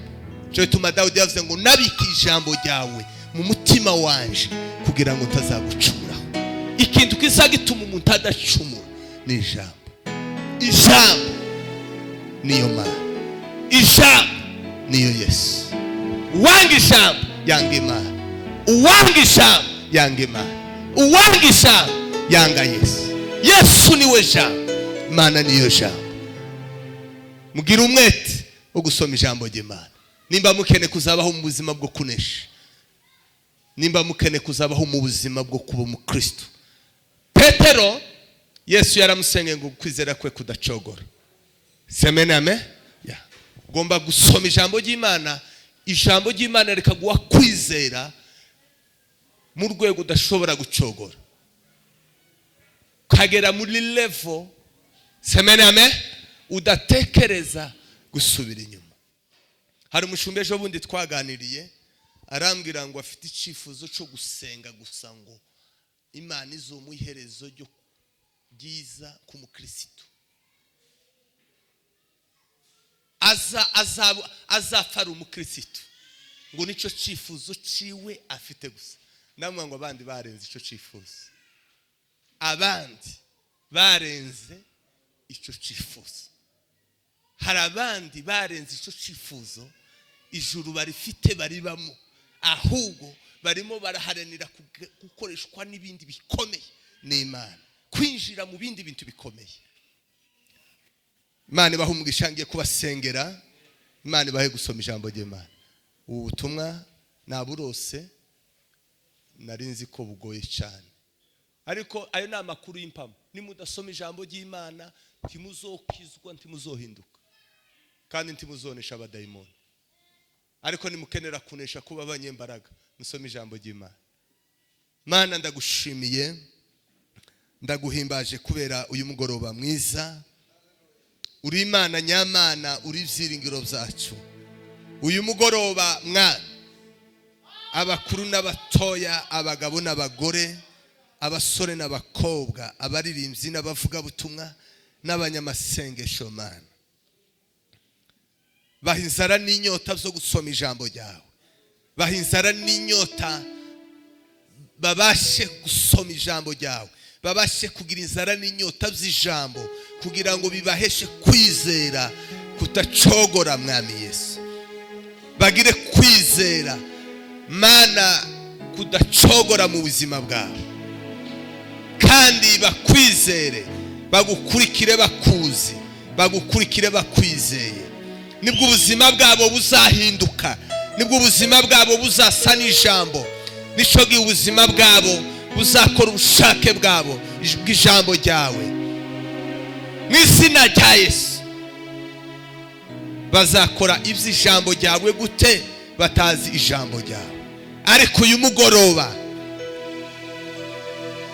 Cyo bituma Dawidi yavuze ngo nabika ijambo ryawe mu mutima wanje kugira ngo ntazagucumuraho. Ikintu kiza gituma umuntu adacumura ni ijambo. Ijambo niyo Mana, ijambo niyo Yesu. Uwanga ijambo yanga Imana, uwanga ijambo yanga Imana, uwanga ijambo yanga Yesu. Yesu niwe jambo, Imana niyo jambo. Mugira umwete wo gusoma ijambo ry'Imana. Nimba mukene kuzabaho mu buzima bwo kunesha, nimba mukene kuzabaho mu buzima bwo kuba mu Kristo. Petero Yesu yaramusenge ngo kwizera kwe kudacogora. Semene amen. Gomba gusoma ijambo ry'Imana. Ijambo ry'Imana rikaguha kwizera mu rwego udashobora gucogora, kagera muri level, semene amen, udatekereza gusubira inyuma. Hari umushumbe ejo bundi twaganiriye, arambwira ngo afite icyifuzo cyo gusenga gusa ngo Imana izomuha iherezo ryo ryiza ku mukristo, azafara umukristo, ngo nicyo cyifuzo ciwe afite gusa. Namwe ngo abandi barenze icyo cyifuzo, abandi barenze icyo cyifuzo. Hari abandi barenze icyo cyifuzo, ijuru barifite baribamo, ahubwo barimo baraharanira gukoreshwa n'ibindi bikomeye n'Imana, kwinjira mu bindi bintu bikomeye. Imana ibahe umugisha, ngiye kubasengera. Imana ibahe gusoma ijambo ry'Imana. Ubu butumwa naburose, narinzi ko bugoye cyane, ariko ayo ni amakuru y'impamo. Nimudasoma ijambo ry'Imana ntimuzokizwa, ntimuzohinduka, kandi ntimuzonesha abadayimoni. Ariko nimukenera kunesha kuba abanyembaraga, musome ijambo ry'Imana. Mana ndagushimiye, ndaguhimbaje kubera uyu mugoroba mwiza. Uri Imana nyamana, uri ibyiringiro byacu. Uyu mugoroba mwana, abakuru n'abatoya, abagabo n'abagore, abasore n'abakobwa, abaririmbyi n'abavuga butumwa n'abanyamasengesho Mana, bahinzara n'inyota zo gusoma ijambo ryawe, bahinzara n'inyota babashe gusoma ijambo ryawe, babashe kugira inzara n'inyota by'ijambo, kugira ngo bibaheshe kwizera kutacogora Mwami Yesu. Bagire kwizera Mana kudacogora mu buzima bwabo, kandi bakwizere, bagukurikire bakuzi, bagukurikire bakwizeye. Nibwo ubuzima bwabo buzahinduka, nibwo ubuzima bwabo buzasa n'ijambo, nico gihe ubuzima bwabo buzakora ubushake bwabo bw'ijambo ryawe. Mu izina rya Yesu bazakora iby'ijambo ryawe gute? batazi ijambo ryawe. Ariko uyu mugoroba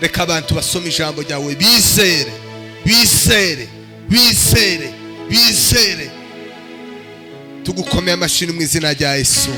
reka abantu basoma ijambo ryawe bizere, bizere, bizere, bizere. Tugukomeye amashini mu izina rya Yesu.